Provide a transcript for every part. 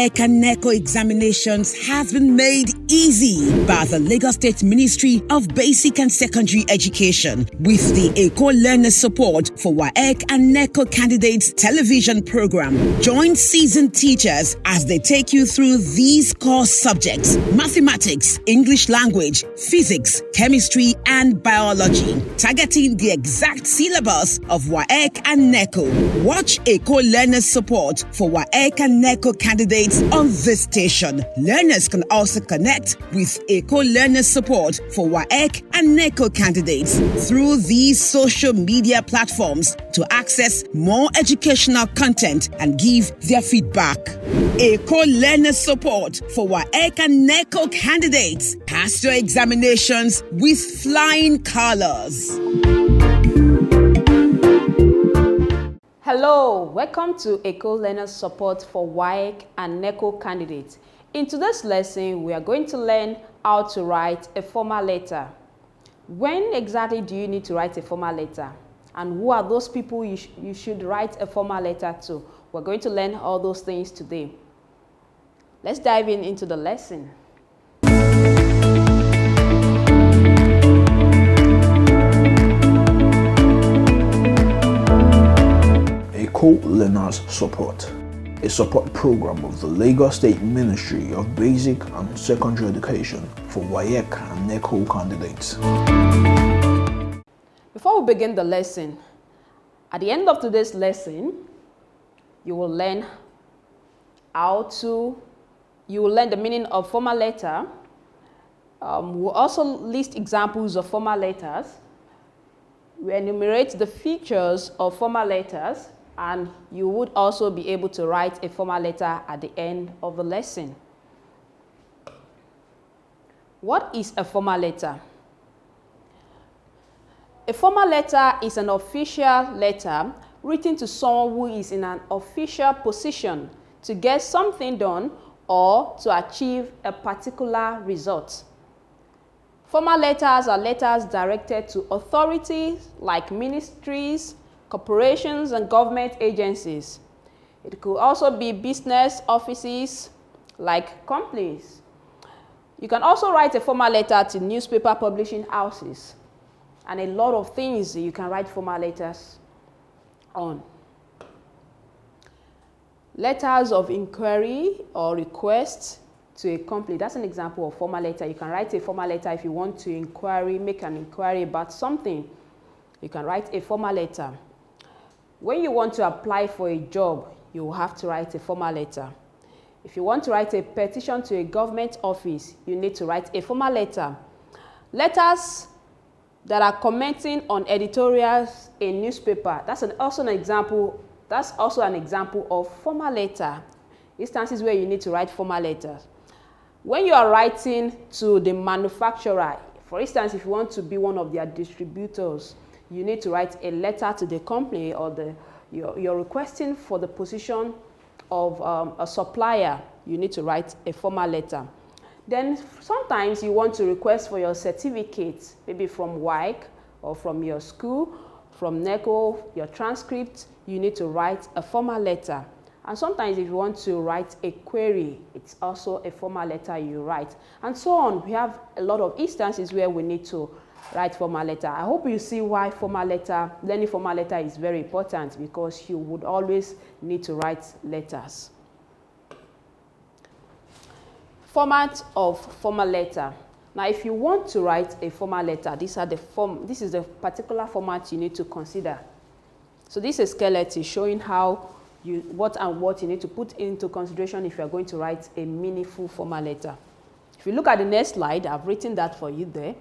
WAEC and NECO examinations has been made easy by the Lagos State Ministry of Basic and Secondary Education with the Eko Learners Support for WAEC and NECO candidates television program. Join seasoned teachers as they take you through these core subjects: mathematics, English language, physics, chemistry, and biology, targeting the exact syllabus of WAEC and NECO. Watch Eko Learners Support for WAEC and NECO candidates on this station. Learners can also connect with Eko Learners Support for WAEC and NECO candidates through these social media platforms to access more educational content and give their feedback. Eko Learners Support for WAEC and NECO candidates. Pass your examinations with flying colors. Hello, welcome to Eko Learners Support for WAEC and NECO candidates. In today's lesson, we are going to learn how to write a formal letter. When exactly do you need to write a formal letter? And who are those people you should write a formal letter to? We're going to learn all those things today. Let's dive into the lesson. Eko Learners Support, a support program of the Lagos State Ministry of Basic and Secondary Education for WAEC and NECO candidates. Before we begin the lesson, at the end of today's lesson, you will learn the meaning of formal letter. We'll also list examples of formal letters. We enumerate the features of formal letters, and you would also be able to write a formal letter at the end of the lesson. What is a formal letter? A formal letter is an official letter written to someone who is in an official position to get something done or to achieve a particular result. Formal letters are letters directed to authorities like ministries, corporations, and government agencies. It could also be business offices like companies. You can also write a formal letter to newspaper publishing houses, and a lot of things you can write formal letters on. Letters of inquiry or request to a company. That's an example of formal letter. You can write a formal letter if you want to make an inquiry about something. You can write a formal letter. When you want to apply for a job, you will have to write a formal letter. If you want to write a petition to a government office, you need to write a formal letter. Letters that are commenting on editorials in newspaper, that's also an example of formal letter. Instances where you need to write formal letters. When you are writing to the manufacturer, for instance, if you want to be one of their distributors, you need to write a letter to the company, or you're requesting for the position of a supplier, you need to write a formal letter. Then sometimes you want to request for your certificate, maybe from WAEC or from your school, from NECO, your transcript, you need to write a formal letter. And sometimes if you want to write a query, it's also a formal letter you write. And so on. We have a lot of instances where we need to write formal letter. I hope you see why learning formal letter is very important, because you would always need to write letters. Format of formal letter. Now, if you want to write a formal letter, this is the particular format you need to consider. So this is a skeleton showing what you need to put into consideration if you are going to write a meaningful formal letter. If you look at the next slide, I've written that for you there.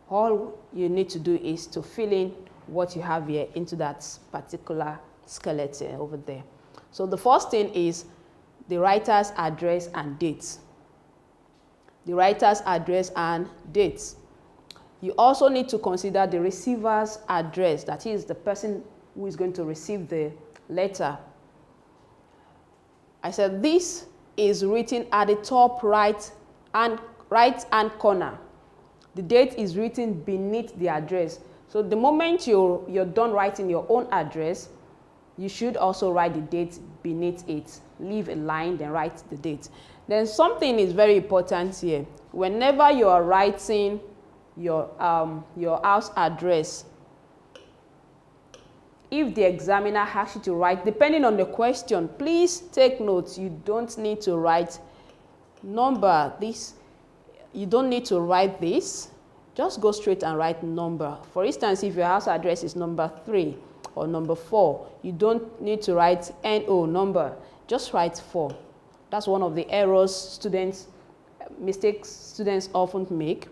All you need to do is to fill in what you have here into that particular skeleton over there. So the first thing is the writer's address and dates. The writer's address and dates. You also need to consider the receiver's address, that is the person who is going to receive the letter. I said this is written at the top right hand corner. The date is written beneath the address. So the moment you're done writing your own address, you should also write the date beneath it. Leave a line, then write the date. Then something is very important here. Whenever you are writing your house address, if the examiner asks you to write, depending on the question, please take notes. You don't need to write number. You don't need to write this. Just go straight and write number. For instance, if your house address is number 3 or number 4, you don't need to write NO number. Just write 4. That's one of the mistakes students often make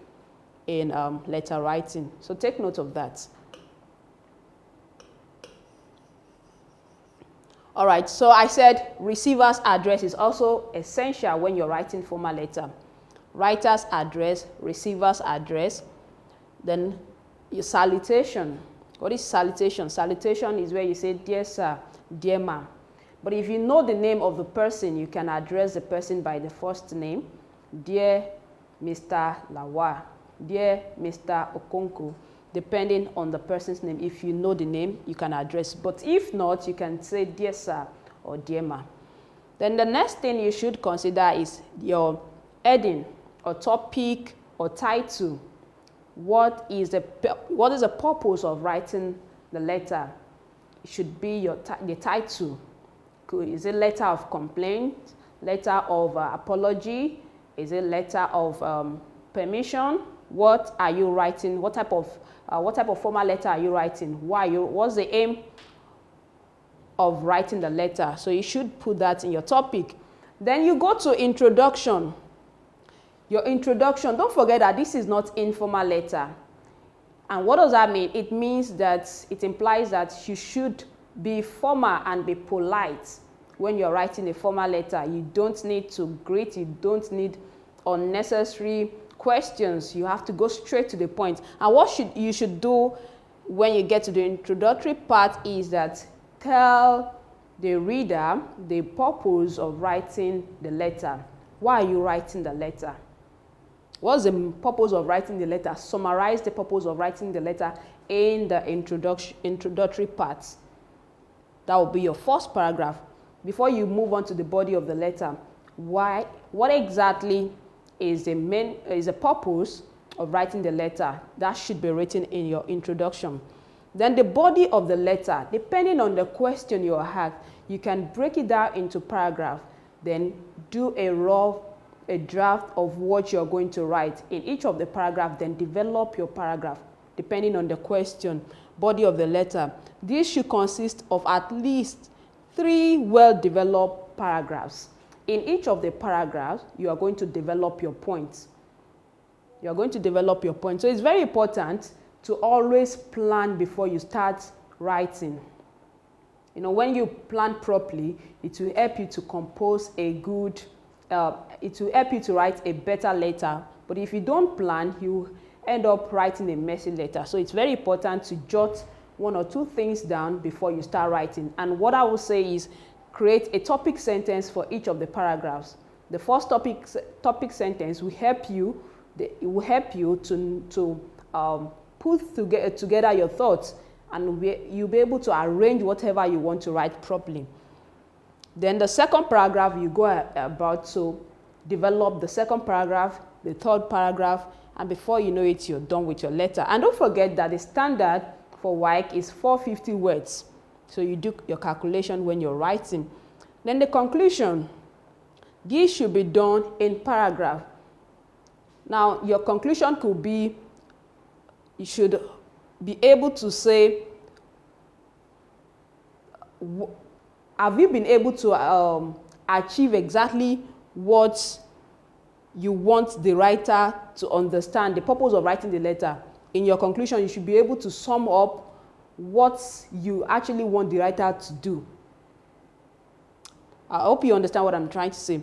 in letter writing. So take note of that. All right, so I said receiver's address is also essential when you're writing formal letter. Writer's address, receiver's address, then your salutation. What is salutation? Salutation is where you say, dear sir, dear ma'am. But if you know the name of the person, you can address the person by the first name. Dear Mr. Lawa, dear Mr. Okonko, depending on the person's name. If you know the name, you can address. But if not, you can say dear sir or dear ma'am. Then the next thing you should consider is your heading or topic or title. What is the purpose of writing the letter? It should be the title. Is it letter of complaint, letter of apology? Is it letter of permission? What are you writing? What type of formal letter are you writing? What's the aim of writing the letter? So you should put that in your topic. Then you go to introduction. Your introduction, don't forget that this is not informal letter. And what does that mean? It means that it implies that you should be formal and be polite when you're writing a formal letter. You don't need to greet, you don't need unnecessary questions. You have to go straight to the point. And what you should do when you get to the introductory part is that tell the reader the purpose of writing the letter. Why are you writing the letter? What's the purpose of writing the letter? Summarize the purpose of writing the letter in the introductory parts. That will be your first paragraph. Before you move on to the body of the letter, what exactly is the purpose of writing the letter? That should be written in your introduction. Then the body of the letter, depending on the question you asked, you can break it down into paragraph. Then do a draft of what you're going to write in each of the paragraph. Then develop your paragraph depending on the question. Body of the letter. This should consist of at least 3 well-developed paragraphs. In each of the paragraphs, you are going to develop your points. You are going to develop your points. So it's very important to always plan before you start writing. You know, when you plan properly, it will help you to compose it will help you to write a better letter. But if you don't plan, you end up writing a messy letter. So it's very important to jot 1 or 2 things down before you start writing. And what I will say is create a topic sentence for each of the paragraphs. The first topic sentence will help you. It will help you to put together your thoughts, and you'll be able to arrange whatever you want to write properly. Then the second paragraph, you go about to develop the second paragraph, the third paragraph, and before you know it, you're done with your letter. And don't forget that the standard for WAEC is 450 words. So you do your calculation when you're writing. Then the conclusion. This should be done in paragraph. Now, your conclusion could be, you should be able to say, have you been able to achieve exactly what you want the writer to understand, the purpose of writing the letter? In your conclusion, you should be able to sum up what you actually want the writer to do. I hope you understand what I'm trying to say.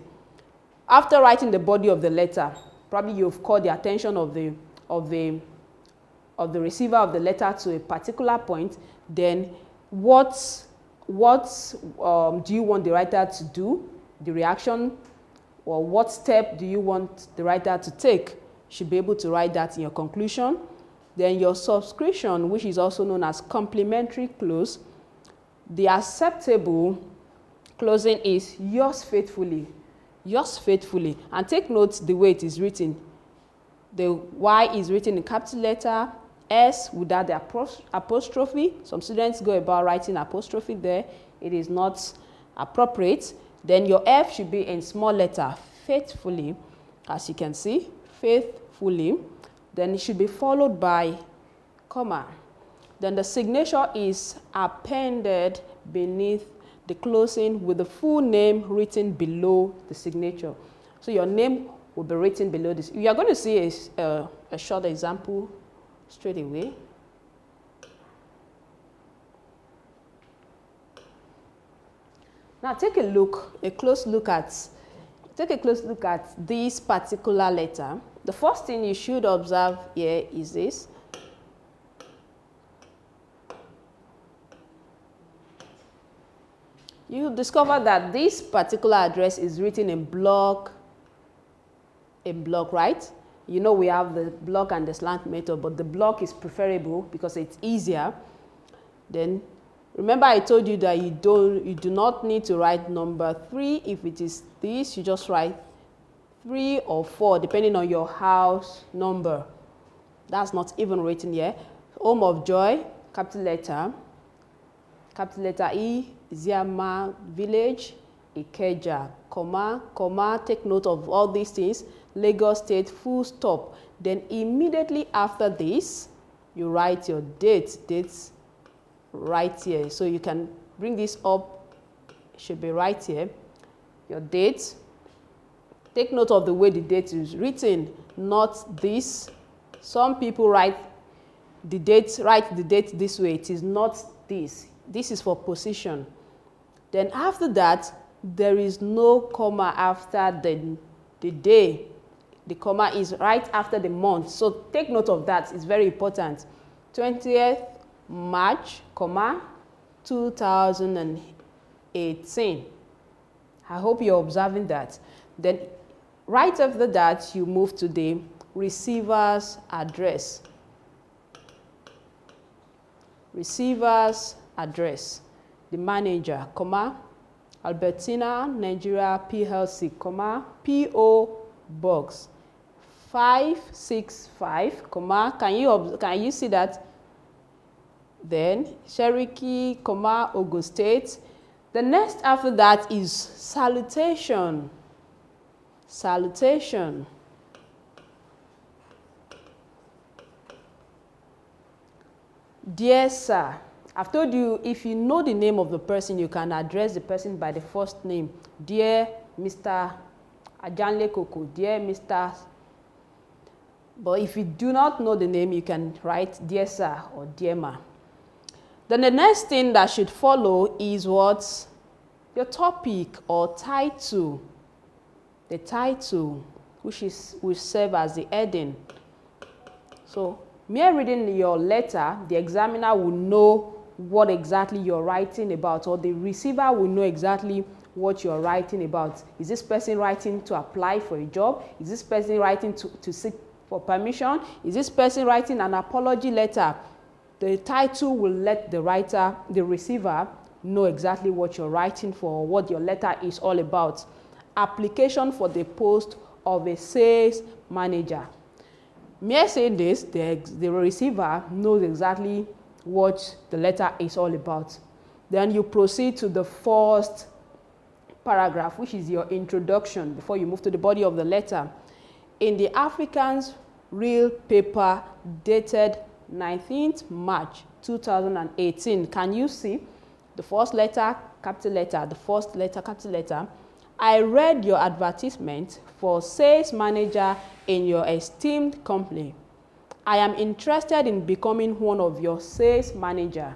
After writing the body of the letter, probably you've called the attention of the receiver of the letter to a particular point. Then what do you want the writer to do? The reaction, or what step do you want the writer to take? You should be able to write that in your conclusion. Then your subscription, which is also known as complimentary clause. The acceptable closing is yours faithfully. Yours faithfully. And take note the way it is written. The Y is written in capital letter, S without the apostrophe. Some students go about writing apostrophe there. It is not appropriate. Then your F should be in small letter, faithfully, as you can see, faithfully. Then it should be followed by comma. Then the signature is appended beneath the closing with the full name written below the signature. So your name will be written below this. You are going to see a short example straight away. Now take a close look at this particular letter. The first thing you should observe here is this. You discover that this particular address is written in block, right? You know we have the block and the slant method, but the block is preferable because it's easier. Then remember I told you that you do not need to write number 3. If it is this, you just write 3 or 4 depending on your house number. That's not even written here. Home of Joy, capital letter E, Ziama Village, Ikeja, comma, take note of all these things. Lagos State, full stop. Then immediately after this, you write your dates right here. So you can bring this up, it should be right here. Your date. Take note of the way the date is written, not this. Some people write the date this way. It is not this. This is for position. Then after that, there is no comma after the day. The comma is right after the month. So take note of that. It's very important. 20th March, comma, 2018. I hope you're observing that. Then right after that, you move to the receiver's address. Receiver's address. The manager, comma, Albertina, Nigeria, PLC, comma, P.O. Box 565, comma, can you see that? Then Cherokee, comma, Ogun State. The next after that is salutation. Salutation. Dear sir, I've told you if you know the name of the person, you can address the person by the first name. Dear Mr. Ajanle Koko, dear Mr. But if you do not know the name, you can write dear sir or dear ma. Then the next thing that should follow is what? Your topic or title. The title, which will serve as the heading. So, mere reading your letter, the examiner will know what exactly you're writing about, or the receiver will know exactly what you're writing about. Is this person writing to apply for a job? Is this person writing to seek for permission? Is this person writing an apology letter? The title will let the receiver, know exactly what you're writing for, what your letter is all about. Application for the post of a sales manager. Mere saying this, the receiver knows exactly what the letter is all about. Then you proceed to the first paragraph, which is your introduction, before you move to the body of the letter. In the African's Real paper dated 19th March 2018, can you see the first letter, capital letter, the first letter, capital letter? I read your advertisement for sales manager in your esteemed company. I am interested in becoming one of your sales manager.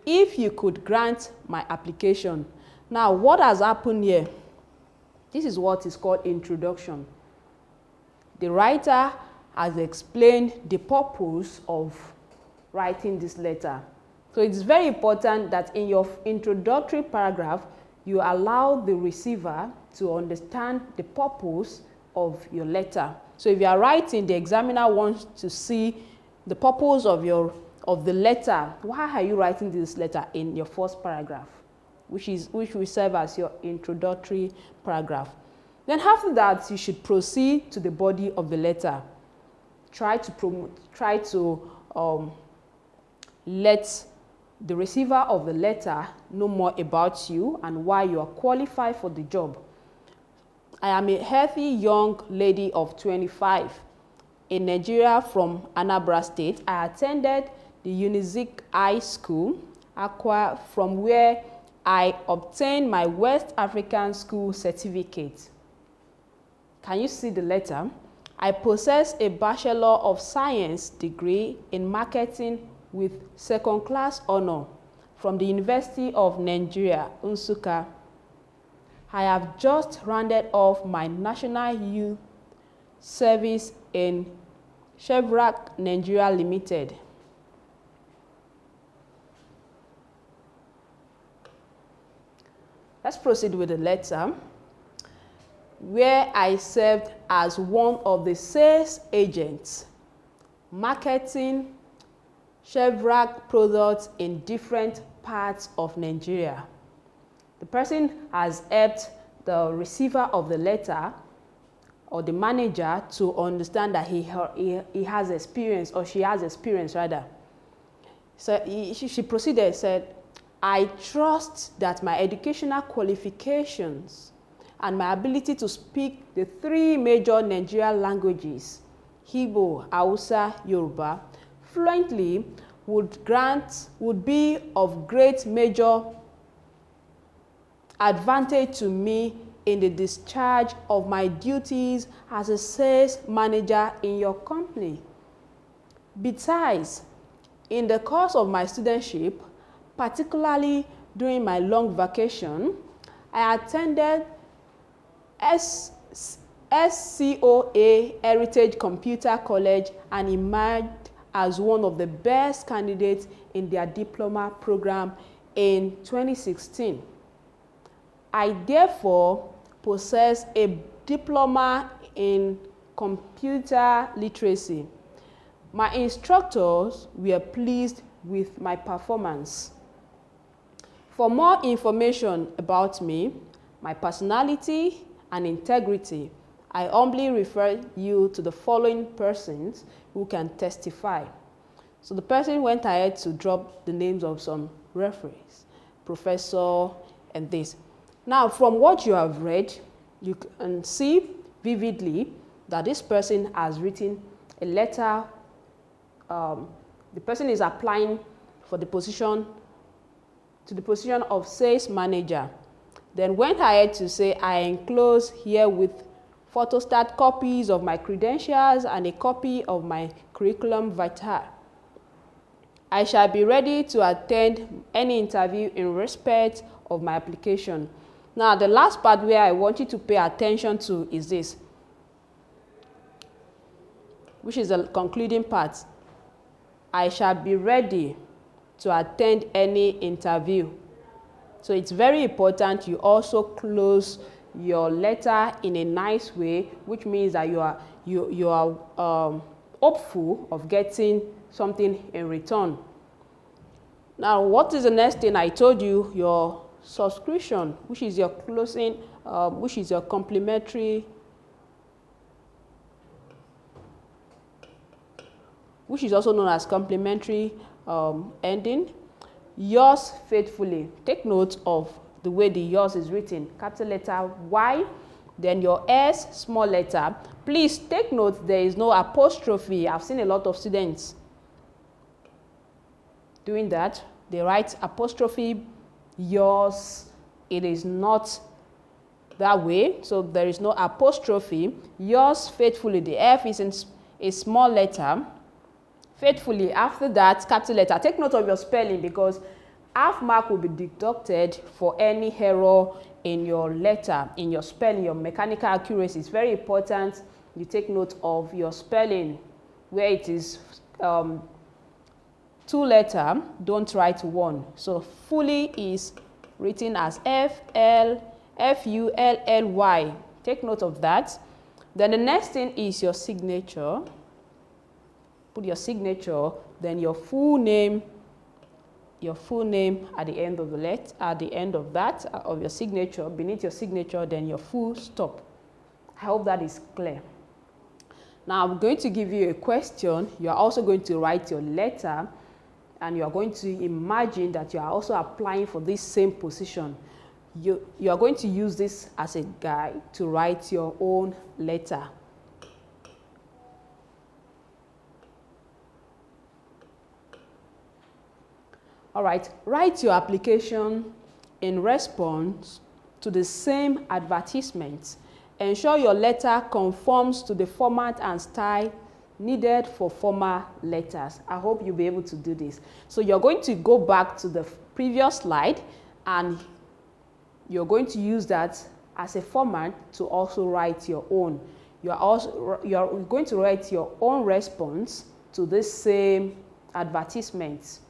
If you could grant my application. Now, what has happened here? This is what is called introduction. The writer has explained the purpose of writing this letter. So it's very important that in your introductory paragraph, you allow the receiver to understand the purpose of your letter. So if you are writing, the examiner wants to see the purpose of of the letter. Why are you writing this letter in your first paragraph, which will serve as your introductory paragraph? Then after that, you should proceed to the body of the letter. Try to let the receiver of the letter know more about you and why you are qualified for the job. I am a healthy young lady of 25 in Nigeria from Anambra State. I attended the Unizik High School, Accra, from where I obtained my West African School certificate. Can you see the letter? I possess a Bachelor of Science degree in marketing with second-class honor from the University of Nigeria, Nsukka. I have just rounded off my National Youth Service in Chevrolet Nigeria Limited. Let's proceed with the letter, where I served as one of the sales agents, marketing Chevrolet products in different parts of Nigeria. The person has helped the receiver of the letter or the manager to understand that he has experience, or she has experience rather. So she proceeded, said, I trust that my educational qualifications and my ability to speak the 3 major Nigerian languages, Igbo, Hausa, Yoruba, fluently would be of great major advantage to me in the discharge of my duties as a sales manager in your company. Besides, in the course of my studentship, particularly during my long vacation, I attended SCOA Heritage Computer College and emerged as one of the best candidates in their diploma program in 2016. I therefore possess a diploma in computer literacy. My instructors were pleased with my performance. For more information about me, my personality, and integrity, I humbly refer you to the following persons who can testify. So the person went ahead to drop the names of some referees, professor, and this. Now, from what you have read, you can see vividly that this person has written a letter. The person is applying for the position, to the position of sales manager. Then went ahead to say, I enclose here with photostat copies of my credentials and a copy of my curriculum vitae. I shall be ready to attend any interview in respect of my application. Now, the last part where I want you to pay attention to is this, which is the concluding part. I shall be ready to attend any interview. So it's very important you also close your letter in a nice way, which means that you are hopeful of getting something in return. Now, what is the next thing? I told you your subscription, which is your closing, which is your complimentary, which is also known as complimentary ending. Yours faithfully. Take note of the way the yours is written. Capital letter Y, then your S, small letter. Please take note there is no apostrophe. I've seen a lot of students doing that. They write apostrophe, yours. It is not that way. So there is no apostrophe. Yours faithfully. The F is in a small letter. Faithfully, after that, capital letter. Take note of your spelling because half mark will be deducted for any error in your letter, in your spelling, your mechanical accuracy. It's very important you take note of your spelling. Where it is 2-letter, don't write 1. So fully is written as F-L-F-U-L-L-Y. Take note of that. Then the next thing is your signature. put your signature, then your full name at the end of of your signature, beneath your signature, then your full stop. I hope that is clear. Now I'm going to give you a question. You are also going to write your letter, and you are going to imagine that you are also applying for this same position. You are going to use this as a guide to write your own letter. All right, write your application in response to the same advertisements. Ensure your letter conforms to the format and style needed for formal letters. I hope you'll be able to do this. So you're going to go back to the previous slide, and you're going to use that as a format to also write your own. You're going to write your own response to this same advertisements.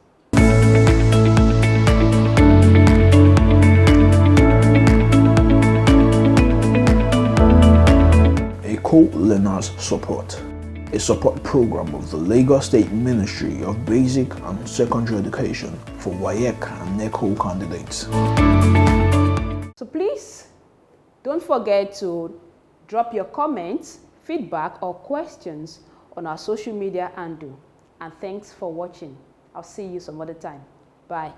Eko Learners Support, a support program of the Lagos State Ministry of Basic and Secondary Education for WAEC and NECO candidates. So please don't forget to drop your comments, feedback, or questions on our social media handle. And thanks for watching. I'll see you some other time. Bye.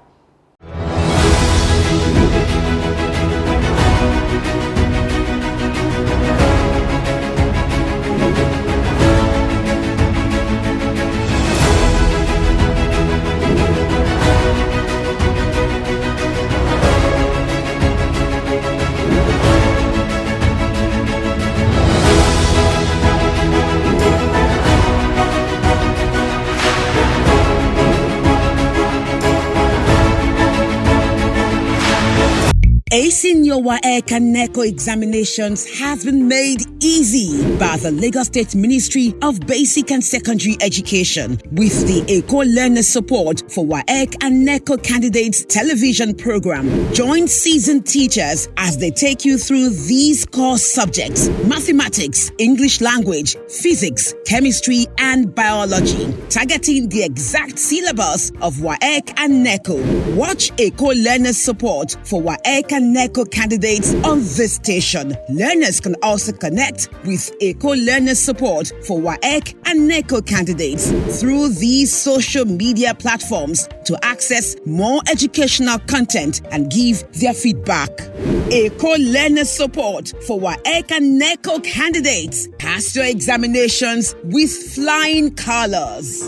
Acing your WAEC and NECO examinations has been made easy by the Lagos State Ministry of Basic and Secondary Education with the Eko Learners Support for WAEC and NECO candidates television program. Join seasoned teachers as they take you through these core subjects: mathematics, English language, physics, chemistry, and biology, targeting the exact syllabus of WAEC and NECO. Watch Eko Learners Support for WAEC and NECO candidates on this station. Learners can also connect with Eko Learners Support for WAEC and NECO candidates through these social media platforms to access more educational content and give their feedback. Eko Learners Support for WAEC and NECO candidates. Pass your examinations with flying colors.